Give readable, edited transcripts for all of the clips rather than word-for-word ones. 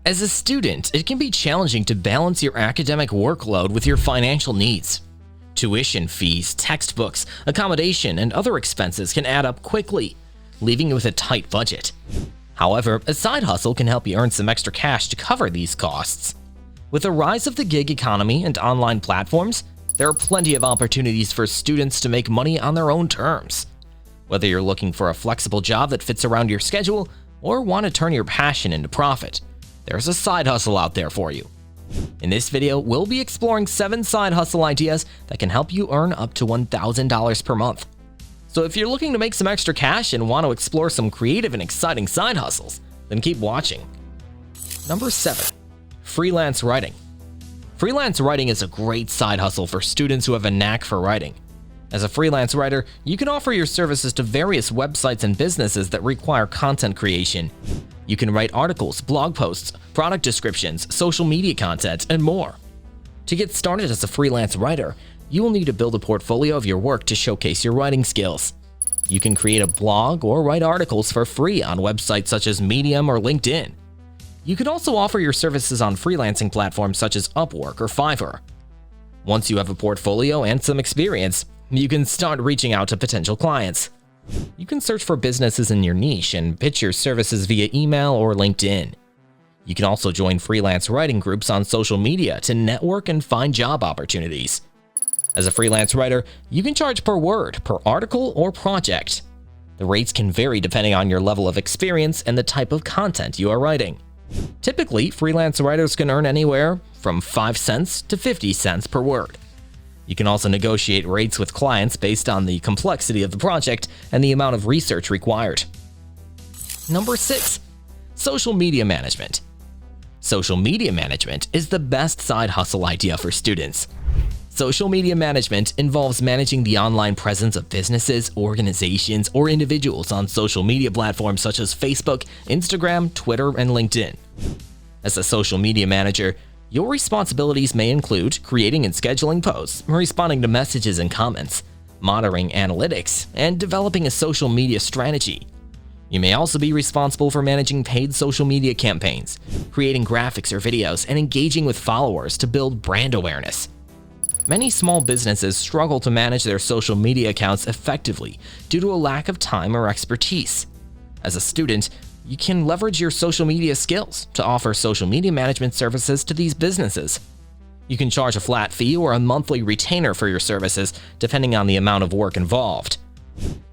As a student, it can be challenging to balance your academic workload with your financial needs. Tuition fees, textbooks, accommodation, and other expenses can add up quickly, leaving you with a tight budget. However, a side hustle can help you earn some extra cash to cover these costs. With the rise of the gig economy and online platforms, there are plenty of opportunities for students to make money on their own terms. Whether you're looking for a flexible job that fits around your schedule or want to turn your passion into profit, there's a side hustle out there for you. In this video, we'll be exploring 7 side hustle ideas that can help you earn up to $1,000 per month. So if you're looking to make some extra cash and want to explore some creative and exciting side hustles, then keep watching. Number 7. Freelance writing. Freelance writing is a great side hustle for students who have a knack for writing. As a freelance writer, you can offer your services to various websites and businesses that require content creation. You can write articles, blog posts, product descriptions, social media content, and more. To get started as a freelance writer, you will need to build a portfolio of your work to showcase your writing skills. You can create a blog or write articles for free on websites such as Medium or LinkedIn. You can also offer your services on freelancing platforms such as Upwork or Fiverr. Once you have a portfolio and some experience, you can start reaching out to potential clients. You can search for businesses in your niche and pitch your services via email or LinkedIn. You can also join freelance writing groups on social media to network and find job opportunities. As a freelance writer, you can charge per word, per article, or project. The rates can vary depending on your level of experience and the type of content you are writing. Typically, freelance writers can earn anywhere from 5 cents to 50 cents per word. You can also negotiate rates with clients based on the complexity of the project and the amount of research required. Number 6. Social media management. Social media management is the best side hustle idea for students. Social media management involves managing the online presence of businesses, organizations, or individuals on social media platforms such as Facebook, Instagram, Twitter, and LinkedIn. As a social media manager, your responsibilities may include creating and scheduling posts, responding to messages and comments, monitoring analytics, and developing a social media strategy. You may also be responsible for managing paid social media campaigns, creating graphics or videos, and engaging with followers to build brand awareness. Many small businesses struggle to manage their social media accounts effectively due to a lack of time or expertise. As a student, you can leverage your social media skills to offer social media management services to these businesses. You can charge a flat fee or a monthly retainer for your services, depending on the amount of work involved.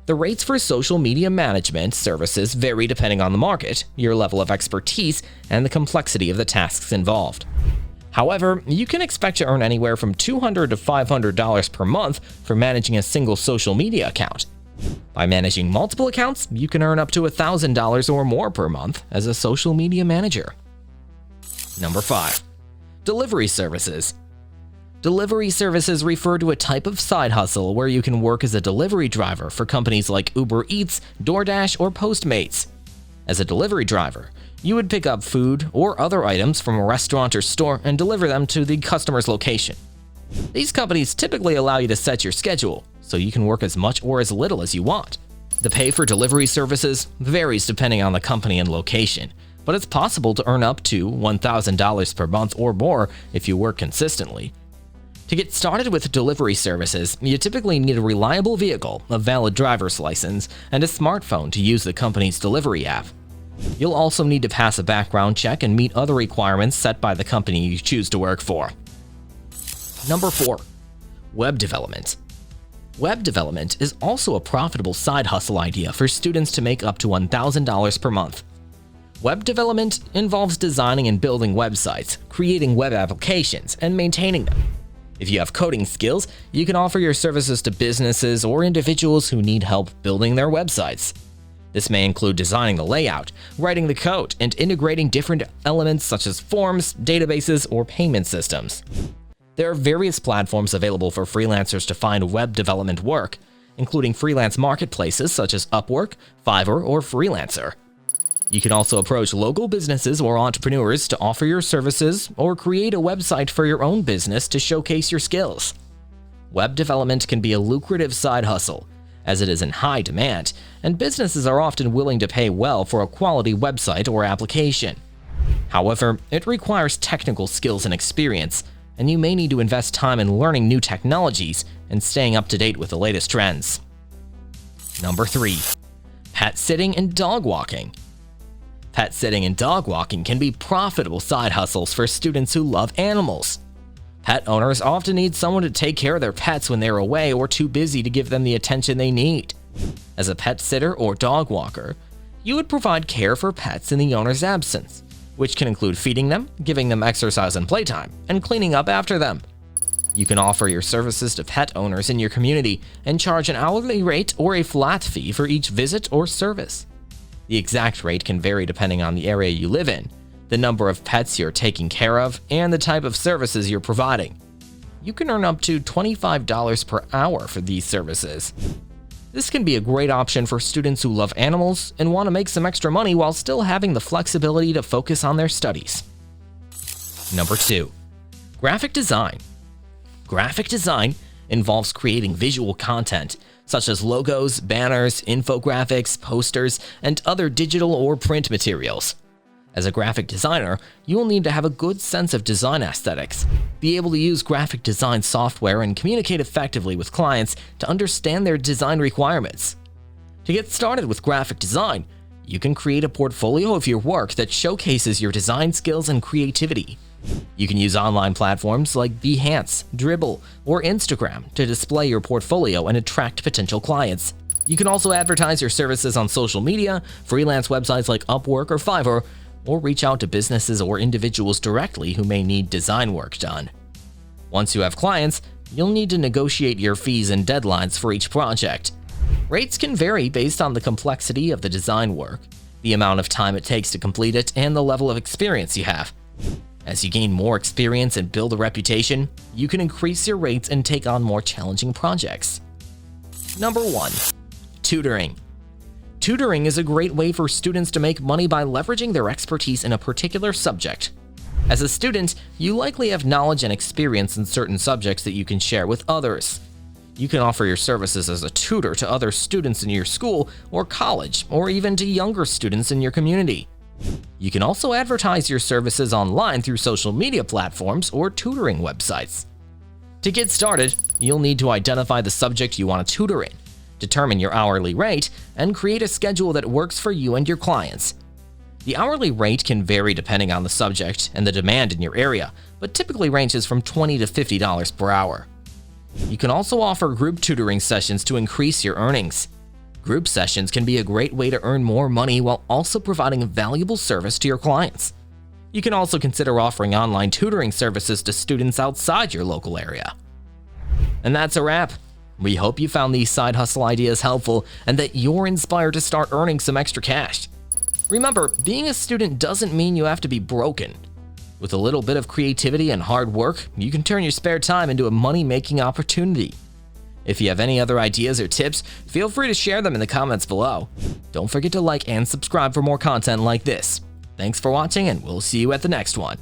The rates for social media management services vary depending on the market, your level of expertise, and the complexity of the tasks involved. However, you can expect to earn anywhere from $200 to $500 per month for managing a single social media account. By managing multiple accounts, you can earn up to $1,000 or more per month as a social media manager. Number 5. Delivery services. Delivery services refer to a type of side hustle where you can work as a delivery driver for companies like Uber Eats, DoorDash, or Postmates. As a delivery driver, you would pick up food or other items from a restaurant or store and deliver them to the customer's location. These companies typically allow you to set your schedule, so you can work as much or as little as you want. The pay for delivery services varies depending on the company and location, but it's possible to earn up to $1,000 per month or more if you work consistently. To get started with delivery services, you typically need a reliable vehicle, a valid driver's license, and a smartphone to use the company's delivery app. You'll also need to pass a background check and meet other requirements set by the company you choose to work for. Number 4. Web development. Web development is also a profitable side hustle idea for students to make up to $1,000 per month. Web development involves designing and building websites, creating web applications, and maintaining them. If you have coding skills, you can offer your services to businesses or individuals who need help building their websites. This may include designing the layout, writing the code, and integrating different elements such as forms, databases, or payment systems. There are various platforms available for freelancers to find web development work, including freelance marketplaces such as Upwork, Fiverr, or Freelancer. You can also approach local businesses or entrepreneurs to offer your services or create a website for your own business to showcase your skills. Web development can be a lucrative side hustle, as it is in high demand, and businesses are often willing to pay well for a quality website or application. However, it requires technical skills and experience, and you may need to invest time in learning new technologies and staying up to date with the latest trends. Number 3. Pet sitting and dog walking. Pet sitting and dog walking can be profitable side hustles for students who love animals. Pet owners often need someone to take care of their pets when they're away or too busy to give them the attention they need. As a pet sitter or dog walker, you would provide care for pets in the owner's absence, which can include feeding them, giving them exercise and playtime, and cleaning up after them. You can offer your services to pet owners in your community and charge an hourly rate or a flat fee for each visit or service. The exact rate can vary depending on the area you live in, the number of pets you're taking care of, and the type of services you're providing. You can earn up to $25 per hour for these services. This can be a great option for students who love animals and want to make some extra money while still having the flexibility to focus on their studies. Number 2. Graphic design. Graphic design involves creating visual content, such as logos, banners, infographics, posters, and other digital or print materials. As a graphic designer, you will need to have a good sense of design aesthetics, be able to use graphic design software, and communicate effectively with clients to understand their design requirements. To get started with graphic design, you can create a portfolio of your work that showcases your design skills and creativity. You can use online platforms like Behance, Dribbble, or Instagram to display your portfolio and attract potential clients. You can also advertise your services on social media, freelance websites like Upwork or Fiverr, or reach out to businesses or individuals directly who may need design work done. Once you have clients, you'll need to negotiate your fees and deadlines for each project. Rates can vary based on the complexity of the design work, the amount of time it takes to complete it, and the level of experience you have. As you gain more experience and build a reputation, you can increase your rates and take on more challenging projects. Number 1. Tutoring. Tutoring is a great way for students to make money by leveraging their expertise in a particular subject. As a student, you likely have knowledge and experience in certain subjects that you can share with others. You can offer your services as a tutor to other students in your school or college, or even to younger students in your community. You can also advertise your services online through social media platforms or tutoring websites. To get started, you'll need to identify the subject you want to tutor in, determine your hourly rate, and create a schedule that works for you and your clients. The hourly rate can vary depending on the subject and the demand in your area, but typically ranges from $20 to $50 per hour. You can also offer group tutoring sessions to increase your earnings. Group sessions can be a great way to earn more money while also providing a valuable service to your clients. You can also consider offering online tutoring services to students outside your local area. And that's a wrap. We hope you found these side hustle ideas helpful and that you're inspired to start earning some extra cash. Remember, being a student doesn't mean you have to be broken. With a little bit of creativity and hard work, you can turn your spare time into a money-making opportunity. If you have any other ideas or tips, feel free to share them in the comments below. Don't forget to like and subscribe for more content like this. Thanks for watching, and we'll see you at the next one.